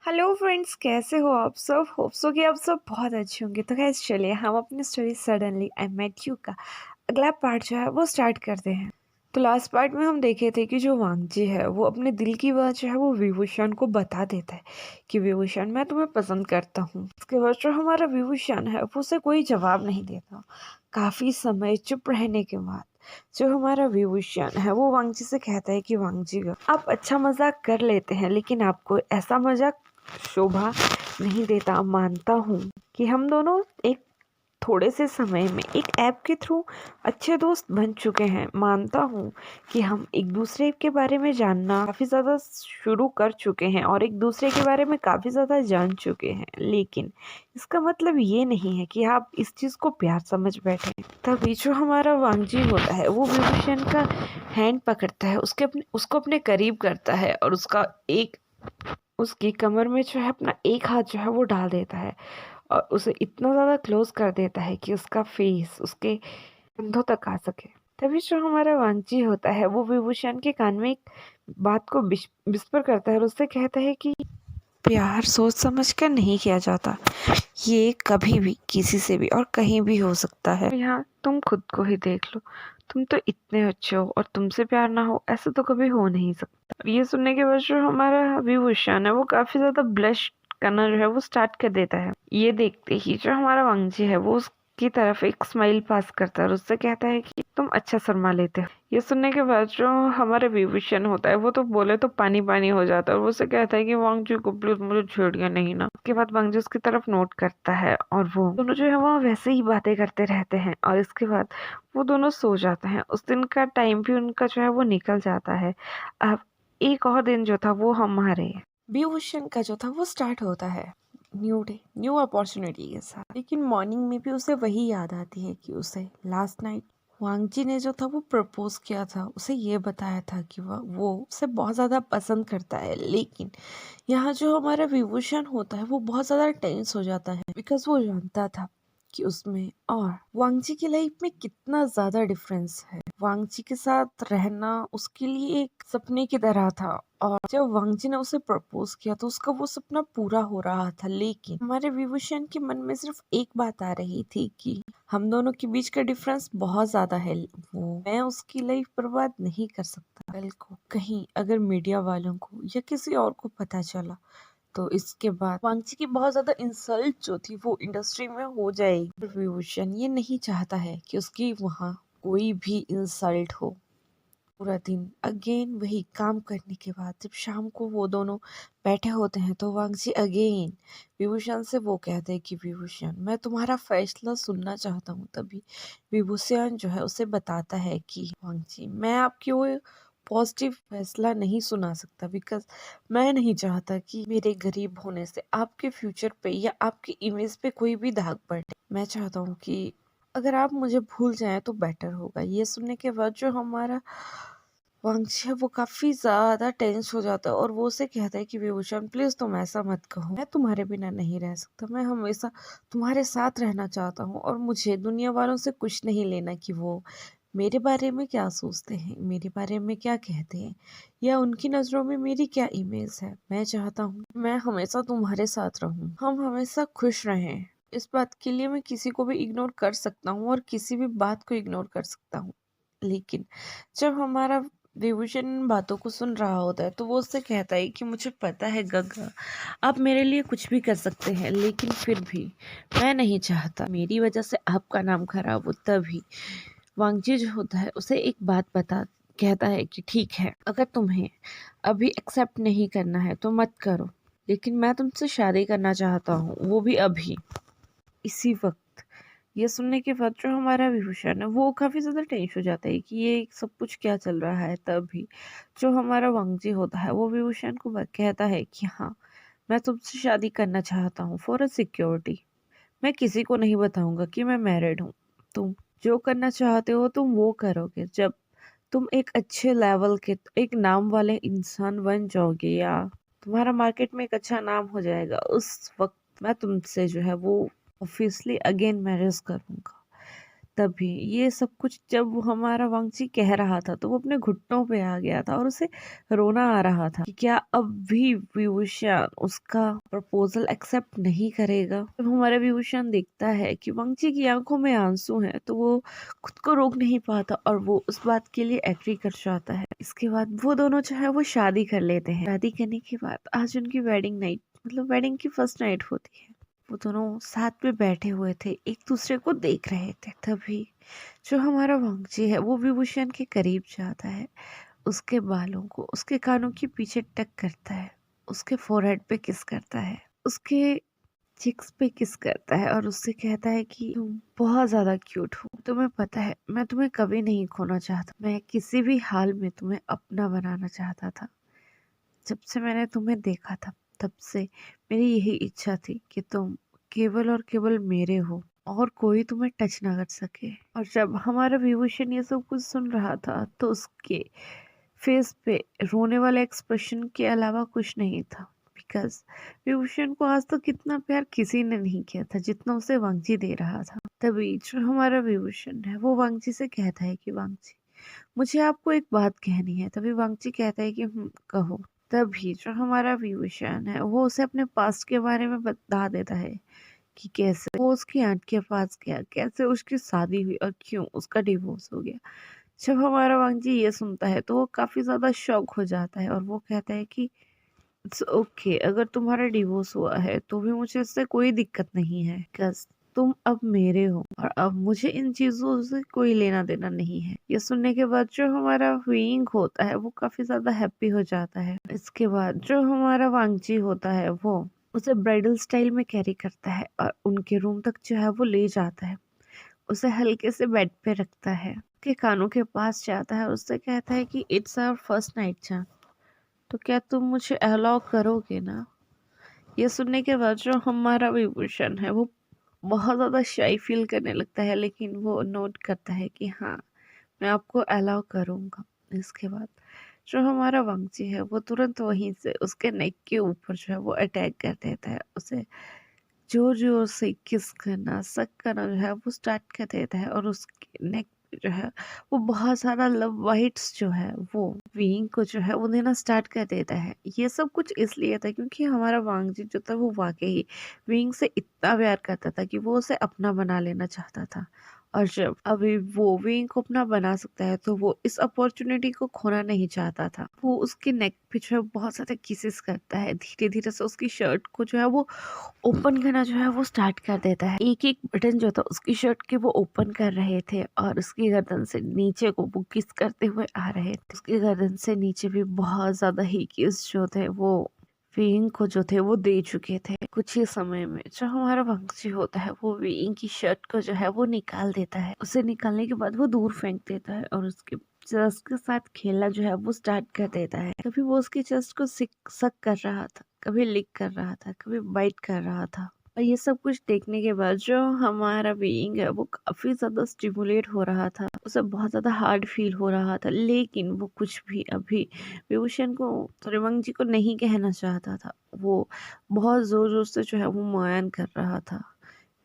Hello friends, कैसे हो आप सब? होप सो कि आप सब बहुत अच्छे होंगे। तो गैस चलिए हम अपनी story suddenly I met you का अगला पार्ट जो है वो स्टार्ट करते हैं। तो लास्ट पार्ट में हम देखे थे कि जो वांगजी है वो अपने दिल की बात जो है वो विभूषण को बता देता है कि विभूषण मैं तुम्हें पसंद करता हूँ। उसके बाद जो हमारा विभूषण है वो उसे कोई जवाब नहीं देता। काफ़ी समय चुप रहने के बाद जो हमारा विभूषण है वो वांगजी से कहता है कि वांगजी आप अच्छा मजाक कर लेते हैं, लेकिन आपको ऐसा मजाक शोभा नहीं देता। मानता हूँ कि हम दोनों एक थोड़े से समय में एक ऐप के थ्रू अच्छे दोस्त बन चुके हैं। मानता हूँ कि हम एक दूसरे के बारे में जानना काफ़ी ज़्यादा शुरू कर चुके हैं और एक दूसरे के बारे में काफ़ी ज़्यादा जान चुके हैं, लेकिन इसका मतलब ये नहीं है कि आप इस चीज़ को प्यार समझ बैठे। तभी जो हमारा वांगजी होता है वो विभूषण का हैंड पकड़ता है, उसको अपने करीब करता है और उसकी कमर में जो है अपना एक हाथ जो है वो डाल देता है और उसे इतना ज़्यादा क्लोज कर देता है कि उसका फेस उसके कंधों तक आ सके। तभी जो हमारा वांगजी होता है वो विभूषण के कान में एक बात को विस्पर करता है और उससे कहता है कि प्यार सोच समझ कर नहीं किया जाता। ये कभी भी किसी से भी और कहीं भी हो सकता है। यहाँ तुम खुद को ही देख लो, तुम तो इतने अच्छे हो और तुमसे प्यार ना हो ऐसा तो कभी हो नहीं सकता। ये सुनने के बाद जो हमारा विभूषण है वो काफी ज्यादा ब्लश करना जो है वो स्टार्ट कर देता है। ये देखते ही जो हमारा वांगजी है वो उसकी तरफ एक स्माइल पास करता है और उससे कहता है कि तुम अच्छा शर्मा लेते हो। ये सुनने के बाद जो हमारे विभूषण होता है वो तो बोले तो पानी पानी हो जाता है और वो उससे कहता है कि वांगजी को प्लीज मुझे छेड़िए नहीं ना। उसके बाद वांगजी उसकी तरफ नोट करता है और वो दोनों जो है वो वैसे ही बातें करते रहते हैं और इसके बाद वो दोनों सो जाते हैं। उस दिन का टाइम भी उनका जो है वो निकल जाता है। अब एक और दिन जो था वो हमारे विभूषण का जो था वो स्टार्ट होता है न्यू डे न्यू अपॉर्चुनिटी के साथ। लेकिन मॉर्निंग में भी उसे वही याद आती है कि उसे लास्ट नाइट वांगजी ने जो था वो प्रपोज किया था, उसे ये बताया था कि वो उसे बहुत ज़्यादा पसंद करता है। लेकिन यहाँ जो हमारा विभूषण होता है वो बहुत ज़्यादा टेंस हो जाता है, बिकॉज वो जानता था कि उसमें और वांगजी की लाइफ में कितना ज़्यादा डिफरेंस है। वांगजी के साथ रहना उसके लिए एक सपने की तरह था और जब वांगजी ने उसे प्रपोज किया तो उसका वो सपना पूरा हो रहा था। लेकिन हमारे विभूषण के मन में सिर्फ एक बात आ रही थी कि हम दोनों के बीच का डिफरेंस बहुत ज्यादा है, वो मैं उसकी लाइफ बर्बाद नहीं कर सकता। कल को कहीं अगर मीडिया वालों को या किसी और को पता चला तो इसके बाद वांगची की बहुत ज्यादा इंसल्ट जो थी वो इंडस्ट्री में हो जाएगी। विभूषण ये नहीं चाहता है कि उसकी वहाँ कोई भी इंसल्ट हो। पूरा दिन अगेन वही काम करने के बाद जब शाम को वो दोनों बैठे होते हैं तो वांगची अगेन विभूषण से वो कहते हैं कि विभूषण मैं तुम्हारा फैसला सुनना चाहता हूँ। तभी विभूषण जो है उसे बताता है कि वांगची मैं आपकी वो पॉजिटिव फैसला नहीं सुना सकता, बिकॉज मैं नहीं चाहता कि मेरे गरीब होने से आपके फ्यूचर पे या आपकी इमेज पे कोई भी दाग पड़े। मैं चाहता हूँ कि अगर आप मुझे भूल जाएं तो बेटर होगा। ये सुनने के बाद जो हमारा वांगची है वो काफी ज्यादा टेंस हो जाता है और वो उसे कहता है कि विभूषण प्लीज तुम ऐसा मत कहो, मैं तुम्हारे बिना नहीं रह सकता, मैं हमेशा तुम्हारे साथ रहना चाहता हूँ और मुझे दुनिया वालों से कुछ नहीं लेना कि वो मेरे बारे में क्या सोचते हैं, मेरे बारे में क्या कहते हैं या उनकी नजरों में मेरी क्या इमेज है। मैं चाहता हूँ मैं हमेशा तुम्हारे साथ रहूं, हम हमेशा खुश रहें। इस बात के लिए मैं किसी को भी इग्नोर कर सकता हूँ और किसी भी बात को इग्नोर कर सकता हूँ। लेकिन जब हमारा विभूषण इन बातों को सुन रहा होता है तो वो उससे कहता है कि मुझे पता है गग्गा, आप मेरे लिए कुछ भी कर सकते हैं, लेकिन फिर भी मैं नहीं चाहता मेरी वजह से आपका नाम खराब हो। तभी वांगजी जो होता है उसे एक बात कहता है कि ठीक है, अगर तुम्हें अभी एक्सेप्ट नहीं करना है तो मत करो, लेकिन मैं तुमसे शादी करना चाहता हूँ, वो भी अभी इसी वक्त। ये सुनने के बाद जो हमारा विभूषण है वो काफी ज्यादा टेंस हो जाता है कि ये सब कुछ क्या चल रहा है। तभी जो हमारा वांगजी होता है वो विभूषण को कहता है कि हाँ, मैं तुमसे शादी करना चाहता हूँ फॉर अ सिक्योरिटी। मैं किसी को नहीं बताऊंगा कि मैं मैरिड हूँ। तुम जो करना चाहते हो तुम वो करोगे। जब तुम एक अच्छे लेवल के एक नाम वाले इंसान बन जाओगे या तुम्हारा मार्केट में एक अच्छा नाम हो जाएगा, उस वक्त मैं तुमसे जो है वो ऑब्वियसली अगेन मैरिज करूंगा। तभी ये सब कुछ जब वो हमारा वांगची कह रहा था तो वो अपने घुटनों पे आ गया था और उसे रोना आ रहा था कि क्या अब भी विभूषण उसका प्रपोजल एक्सेप्ट नहीं करेगा। जब हमारा विभूषण देखता है कि वांगची की आंखों में आंसू हैं तो वो खुद को रोक नहीं पाता और वो उस बात के लिए एग्री कर जाता है। इसके बाद वो दोनों जो है वो शादी कर लेते हैं। शादी करने के बाद आज उनकी वेडिंग नाइट मतलब वेडिंग की फर्स्ट नाइट होती है। वो दोनों साथ में बैठे हुए थे, एक दूसरे को देख रहे थे। तभी जो हमारा वांगची है वो विभूषण के करीब जाता है, उसके बालों को उसके कानों के पीछे टक करता है, उसके फोरहेड पे किस करता है, उसके चिक्स पे किस करता है और उससे कहता है कि तुम बहुत ज्यादा क्यूट हो। तुम्हें पता है मैं तुम्हें कभी नहीं खोना चाहता, मैं किसी भी हाल में तुम्हें अपना बनाना चाहता था। जब से मैंने तुम्हें देखा था तब से मेरी यही इच्छा थी कि तुम केवल और केवल मेरे हो और कोई तुम्हें टच ना कर सके। और जब हमारा विभूषण ये सब कुछ सुन रहा था तो उसके फेस पे रोने वाले एक्सप्रेशन के अलावा कुछ नहीं था। बिकॉज विभूषण को आज तक इतना प्यार किसी ने नहीं किया था जितना उसे वांगजी दे रहा था। तभी जो हमारा विभूषण है वो वांगजी से कहता है कि वांगजी मुझे आपको एक बात कहनी है। तभी वांगची कहता है कि कहो। तभी जो हमारा विभूषण है वो उसे अपने पास्ट के बारे में बता देता है कि कैसे वो उसकी आंट के पास गया, कैसे उसकी शादी हुई और क्यों उसका डिवोर्स हो गया। जब हमारा वांगजी ये सुनता है तो वो काफी ज्यादा शॉक हो जाता है और वो कहता है कि इट्स ओके, अगर तुम्हारा डिवोर्स हुआ है तो भी मुझे इससे कोई दिक्कत नहीं है, बिकॉज तुम अब मेरे हो और अब मुझे इन चीजों से कोई लेना देना नहीं है। ये सुनने के बाद जो हमारा विंग होता है वो काफी ज्यादा हैप्पी हो जाता है। इसके बाद जो हमारा वांगजी होता है वो उसे ब्राइडल स्टाइल में कैरी करता है और उनके रूम तक जो है वो ले जाता है। उसे हल्के से बेड पे रखता है, के कानों के पास जाता है और उससे कहता है कि इट्स आवर फर्स्ट नाइट जान, तो क्या तुम मुझे अलाउ करोगे ना। ये सुनने के बाद जो हमारा विभूषण है वो बहुत ज़्यादा शाई फील करने लगता है, लेकिन वो नोट करता है कि हाँ मैं आपको अलाउ करूँगा। इसके बाद जो हमारा वांगची है वो तुरंत वहीं से उसके नेक के ऊपर जो है वो अटैक कर देता है। उसे जोर जोर से किस करना सक करना जो है वो स्टार्ट कर देता है और उसके नेक पे जो है वो बहुत सारा लव वाइट्स जो है वो विंग को जो है वो देना स्टार्ट कर देता है। ये सब कुछ इसलिए था क्योंकि हमारा वांगजी जो था वो वाकई विंग से इतना प्यार करता था कि वो उसे अपना बना लेना चाहता था। और जब अभी वो विंग को अपना बना सकता है तो वो इस अपॉर्चुनिटी को खोना नहीं चाहता था। वो उसके नेक पे जो है बहुत सारे किसेस करता है, धीरे धीरे से उसकी शर्ट को जो है वो ओपन करना जो है वो स्टार्ट कर देता है। एक एक बटन जो था उसकी शर्ट के वो ओपन कर रहे थे और उसकी गर्दन से नीचे को वो किस करते हुए आ रहे थे। उसकी गर्दन से नीचे भी बहुत ज्यादा ही किस जो थे वो विंग को जो थे वो दे चुके थे। कुछ ही समय में जो हमारा वांगची होता है वो विंग की शर्ट को जो है वो निकाल देता है। उसे निकालने के बाद वो दूर फेंक देता है और उसके चेस्ट के साथ खेलना जो है वो स्टार्ट कर देता है। कभी वो उसकी चेस्ट को सक कर रहा था, कभी लिक कर रहा था, कभी बाइट कर रहा था। और ये सब कुछ देखने के बाद जो हमारा बीइंग है वो काफी ज्यादा स्टिमुलेट हो रहा था। उसे बहुत ज्यादा हार्ड फील हो रहा था, लेकिन वो कुछ भी अभी विभूषण को त्रिवंग जी को नहीं कहना चाहता था। वो बहुत जोर जोर से जो है वो मुआयन कर रहा था।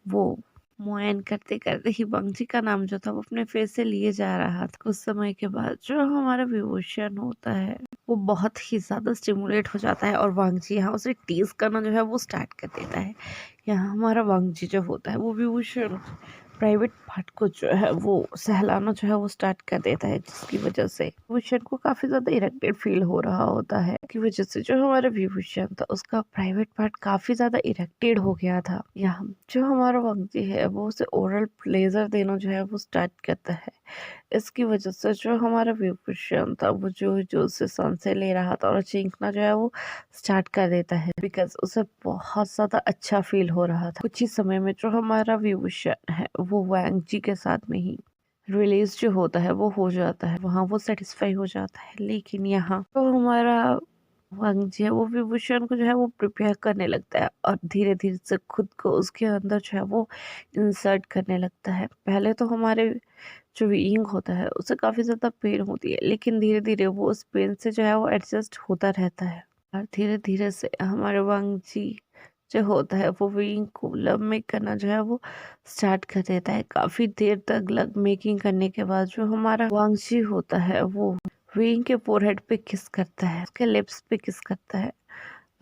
वो मुआयन करते करते ही बंगजी का नाम जो था वो अपने फेस से लिए जा रहा था। कुछ समय के बाद जो हमारा विभूषण होता है वो बहुत ही ज्यादा स्टिमुलेट हो जाता है और वांगजी यहाँ उसे टीज करना जो है वो स्टार्ट कर देता है। यहाँ हमारा वांगजी जो होता है वो विभूषण प्राइवेट पार्ट को जो है वो सहलाना जो है वो स्टार्ट कर देता है, जिसकी वजह से विभूषण को काफी ज्यादा इरेक्टेड फील हो रहा होता है। की वजह से जो हमारा विभूषण था उसका प्राइवेट पार्ट काफी ज्यादा इरेक्टेड हो गया था। यहाँ जो हमारा वांगजी है वो उसे ओरल प्लेजर देना जो है वो स्टार्ट करता है। इसकी वजह से जो हमारा विभूषण था वो जो जो से सांसें ले रहा था और चीखना जो है वो स्टार्ट कर देता है, बिकॉज उसे बहुत ज्यादा अच्छा फील हो रहा था। कुछ ही समय में जो हमारा विभूषण है वो वांग जी के साथ में ही रिलीज जो होता है वो हो जाता है, वहाँ वो सेटिस्फाई हो जाता है। लेकिन यहाँ तो हमारा वांग जी है वो विभूषण को जो है वो प्रिपेयर करने लगता है और धीरे धीरे से खुद को उसके अंदर जो है वो इंसर्ट करने लगता है। पहले तो हमारे जो विंग होता है उसे काफी ज्यादा पेन होती है, लेकिन धीरे धीरे वो उस पेन से जो है वो एडजस्ट होता रहता है और धीरे धीरे से हमारे वांग जी जो होता है वो विंग को लव मेक करना जो है वो स्टार्ट कर देता है। काफी देर तक लव मेकिंग करने के बाद जो हमारा वांगजी होता है वो विंग के फोरहेड पे किस करता है, उसके लिप्स पे किस करता है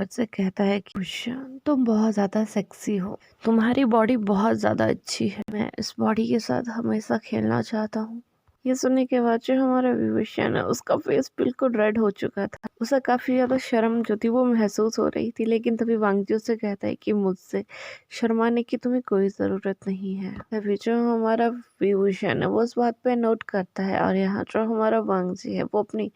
और से कहता है कि भूषण तुम बहुत ज्यादा सेक्सी हो, तुम्हारी बॉडी बहुत ज्यादा अच्छी है, मैं इस बॉडी के साथ हमेशा खेलना चाहता हूँ। ये सुनने के बाद जो हमारा विभूषण है उसका फेस बिल्कुल रेड हो चुका था। उसे काफी ज्यादा शर्म जो थी वो महसूस हो रही थी, लेकिन तभी वांगजी से कहता है कि मुझसे शर्माने की तुम्हें कोई जरूरत नहीं है। तभी जो हमारा विभूषण है वो उस बात पे नोट करता है और यहाँ जो हमारा वांगजी है वो अपनी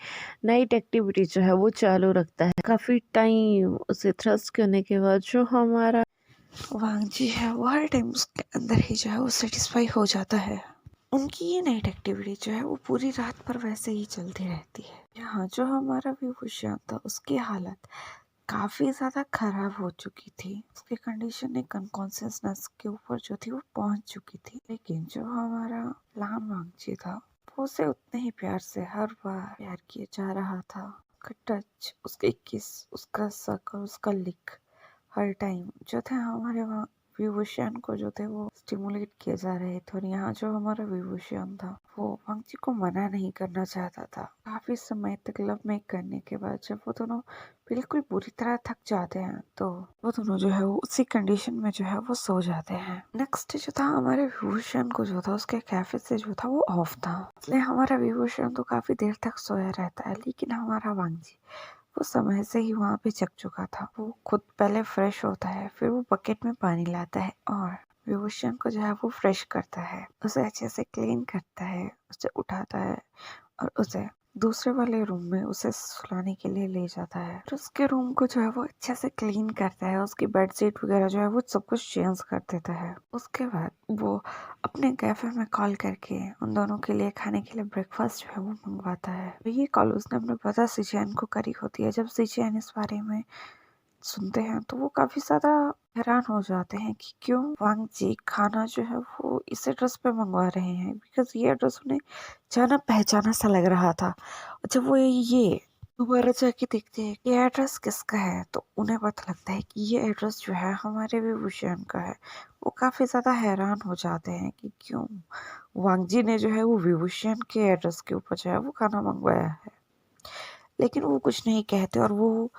नाइट एक्टिविटी जो है वो चालू रखता है। काफी टाइम उसे थ्रस्ट करने के बाद जो हमारा वांगजी है वो हर टाइम उसके अंदर ही जो है वो सेटिस्फाई हो जाता है। उनकी ये नाइट एक्टिविटी जो है वो पूरी रात पर वैसे ही चलती रहती है। यहाँ जो हमारा विभूषण था उसकी हालत काफी ज्यादा खराब हो चुकी थी। उसकी कंडीशन एक अनकॉन्शियसनेस के ऊपर जो थी वो पहुंच चुकी थी। लेकिन जो हमारा लान वांगजी था वो उसे उतने ही प्यार से हर बार प्यार किया जा रहा था। उसका टच, उसके किस, उसका सक और उसका लिक हर टाइम जो थे हमारे वहाँ विभूषण को जो थे वो स्टिमुलेट किए जा रहे थे। और यहाँ जो हमारा विभूषण था वो वांगजी को मना नहीं करना चाहता था। काफी समय तक लव मेक करने के बाद जब वो दोनों बिल्कुल बुरी तरह थक जाते हैं तो वो दोनों जो है वो उसी कंडीशन में जो है वो सो जाते हैं। नेक्स्ट जो था हमारे विभूषण को जो था उसके कैफे से जो था वो ऑफ था, इसलिए हमारा विभूषण तो काफी देर तक सोया रहता है। लेकिन हमारा वांगजी वो समय से ही वहाँ पे जग चुका था। वो खुद पहले फ्रेश होता है, फिर वो बकेट में पानी लाता है और विभूषण को जो है वो फ्रेश करता है, उसे अच्छे से क्लीन करता है, उसे उठाता है और उसे दूसरे वाले रूम में उसे सुलाने के लिए ले जाता है। फिर उसके रूम को जो है वो अच्छे से क्लीन करता है, उसकी बेडशीट वगैरह जो है वो सब कुछ चेंज कर देता है। उसके बाद वो अपने कैफे में कॉल करके उन दोनों के लिए खाने के लिए ब्रेकफास्ट जो है वो मंगवाता है। तो ये कॉल उसने अपने ब्रदर सिचैन को करी होती है। जब सिचैन इस बारे में सुनते हैं तो वो काफी ज्यादा हैरान हो जाते हैं कि क्यों वांगजी खाना जो है वो इस एड्रेस पे मंगवा रहे हैं, बिकॉज ये एड्रेस उन्हें जाना पहचाना सा लग रहा था। और जब वो ये दोबारा जाके देखते हैं कि एड्रेस किसका है तो उन्हें पता लगता है कि ये एड्रेस जो है हमारे विभूषण का है। वो काफी ज्यादा हैरान हो जाते हैं कि क्यों वांगजी ने जो है वो विभूषण के एड्रेस के ऊपर जो है वो खाना मंगवाया है। लेकिन वो कुछ नहीं कहते और वो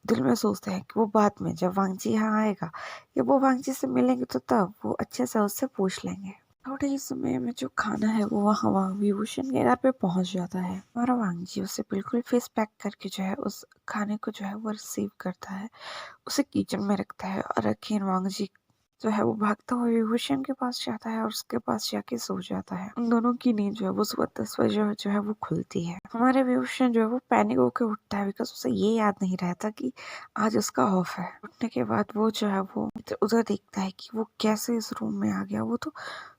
दिल में सोचते हैं कि वो बाद में जब वांगजी यहाँ आएगा या वो वांगजी से मिलेंगे तो तब वो अच्छे से उससे पूछ लेंगे। थोड़े ही समय में जो खाना है वो वहाँ विभूषण के घर पे पहुंच जाता है और वांगजी उसे बिल्कुल फेस पैक करके जो है उस खाने को जो है वो रिसीव करता है, उसे किचन में रखता है और रखीन वांगजी जो है वो भागता हुआ विभूषण के पास जाता है और उसके पास जाके सो जाता है। उन दोनों की नींद जो है वो सुबह 10 बजे जो है वो खुलती है। हमारे विभूषण जो है वो पैनिक होकर उठता है, बिकॉज उसे ये याद नहीं रहता कि आज उसका ऑफ है। उठने के बाद वो जो है वो इधर उधर देखता है कि वो कैसे इस रूम में आ गया। वो तो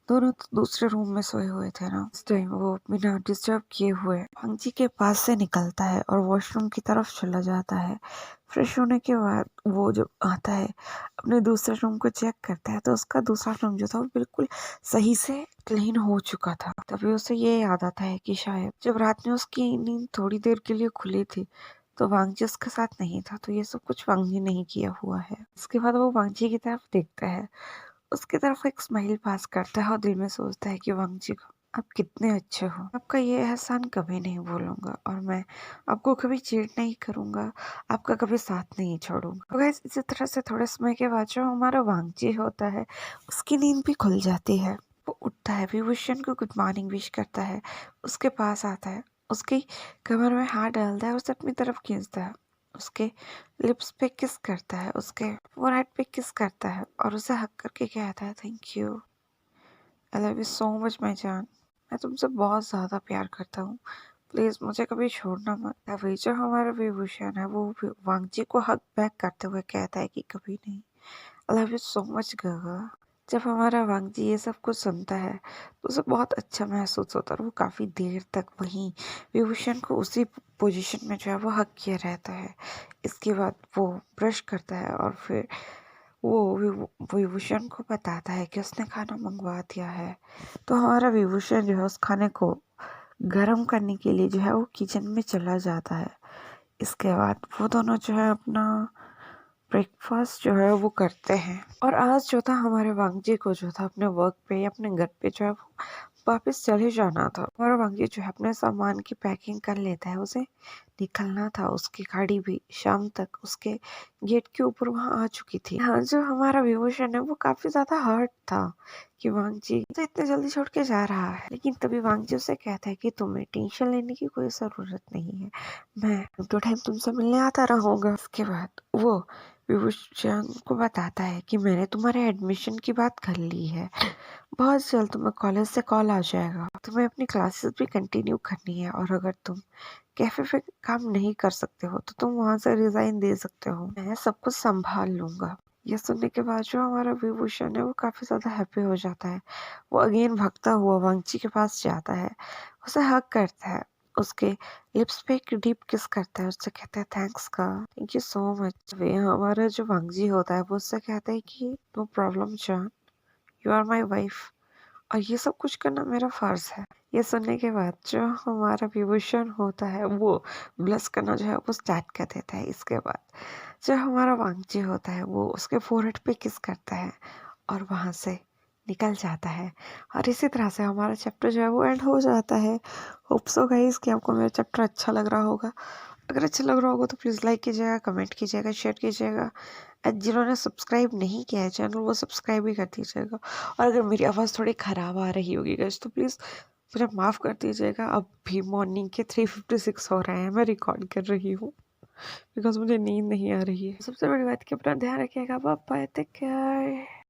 दोनों दूसरे रूम में सोए हुए थे ना। इस टाइम वो बिना डिस्टर्ब किए हुए वांगजी के पास से निकलता है और वॉशरूम की तरफ चला जाता है। फ्रेश होने के बाद वो जब आता है अपने दूसरे रूम को चेक करता है तो उसका दूसरा रूम जो था वो बिल्कुल सही से क्लीन हो चुका था। तभी उसे ये याद आता है कि शायद जब रात में उसकी नींद थोड़ी देर के लिए खुली थी तो वांगजी उसके साथ नहीं था, तो ये सब कुछ वांगजी नहीं किया हुआ है। इसके बाद वो वांगजी की तरफ देखता है, उसकी तरफ एक स्माइल पास करता है और दिल में सोचता है कि वांगजी को आप कितने अच्छे हो, आपका ये एहसान कभी नहीं भूलूंगा और मैं आपको कभी चीट नहीं करूंगा, आपका कभी साथ नहीं छोड़ूंगा। तो गाइस इसी तरह से थोड़े समय के बाद जो हमारा वांगजी होता है उसकी नींद भी खुल जाती है। वो उठता है, विभूषण को गुड मॉर्निंग विश करता है, उसके पास आता है, उसकी कमर में हाथ डालता है, उसे अपनी तरफ खींचता है, उसके लिप्स पे किस करता है, उसके फोरहेड पे किस करता है और उसे हक करके कहता है thank you, I love you so much my जान, मैं तुमसे बहुत ज़्यादा प्यार करता हूँ, प्लीज़ मुझे कभी छोड़ना मत। अभी जो हमारा विभूषण है वो वांगजी को हक बैक करते हुए कहता है कि कभी नहीं, I love you so much गगा। जब हमारा वांगजी ये सब कुछ सुनता है तो उसे बहुत अच्छा महसूस होता है और वो काफ़ी देर तक वहीं विभूषण को उसी पोजीशन में जो है वो हक किया रहता है। इसके बाद वो ब्रश करता है और फिर वो विभूषण को बताता है कि उसने खाना मंगवा दिया है। तो हमारा विभूषण जो है उस खाने को गर्म करने के लिए जो है वो किचन में चला जाता है। इसके बाद वो दोनों जो है अपना ब्रेकफास्ट जो है वो करते हैं। और आज जो था हमारे वांगजी को जो था अपने वर्क पे या अपने घर पे जो है वो वापस चले जाना था। हमारा वांगजी जो है अपने सामान की पैकिंग कर लेता है, उसे निकलना था। उसकी गाड़ी भी शाम तक उसके गेट के ऊपर वहां आ चुकी थी। हाँ, जो हमारा विभूषण है वो काफी ज्यादा हर्ट था कि वांगजी तो इतने जल्दी छोड़ के जा रहा है। लेकिन तभी वांगजी उसे कहता है कि तुम्हें टेंशन लेने की कोई जरूरत नहीं है, मैं टाइम टू टाइम तुमसे मिलने आता रहूंगा। उसके बाद वो विभूषण को बताता है कि मैंने तुम्हारे एडमिशन की बात कर ली है, बहुत जल्द तुम्हें कॉलेज से कॉल आ जाएगा। तुम्हें अपनी क्लासेस भी कंटिन्यू करनी है और अगर तुम कैफे पे काम नहीं कर सकते हो तो तुम वहां से रिजाइन दे सकते हो, मैं सब कुछ संभाल लूंगा। यह सुनने के बाद जो हमारा विभूषण है वो काफी ज्यादा हैप्पी हो जाता है। वो अगेन भागता हुआ वांगची के पास जाता है, उसे हग करता है, उसके लिप्स पे एक डीप किस करता है, उससे कहता है थैंक्स का, थैंक यू सो मच। वे हमारा जो वांगजी होता है वो उससे कहता है कि नो प्रॉब्लम जान, यू आर माई वाइफ और ये सब कुछ करना मेरा फर्ज है। ये सुनने के बाद जो हमारा विभूषण होता है वो ब्लश करना जो है वो स्टार्ट कर देता है। इसके बाद जो हमारा वांगजी होता है वो उसके फोरहेड पे किस करता है और वहां से निकल जाता है। और इसी तरह से हमारा चैप्टर जो है वो एंड हो जाता है। होप सो गाइस कि आपको मेरा चैप्टर अच्छा लग रहा होगा। अगर अच्छा लग रहा होगा तो प्लीज़ लाइक कीजिएगा, कमेंट कीजिएगा, शेयर कीजिएगा। जिन्होंने सब्सक्राइब नहीं किया है चैनल वो सब्सक्राइब भी कर दीजिएगा। और अगर मेरी आवाज़ थोड़ी ख़राब आ रही होगी गाइस तो प्लीज़ मुझे माफ़ कर दीजिएगा। अभी मॉर्निंग के 3:56 हो रहे हैं, मैं रिकॉर्ड कर रही हूँ बिकॉज मुझे नींद नहीं आ रही है। सबसे बड़ी बात कि अपना ध्यान रखिएगा। Bye bye, take care.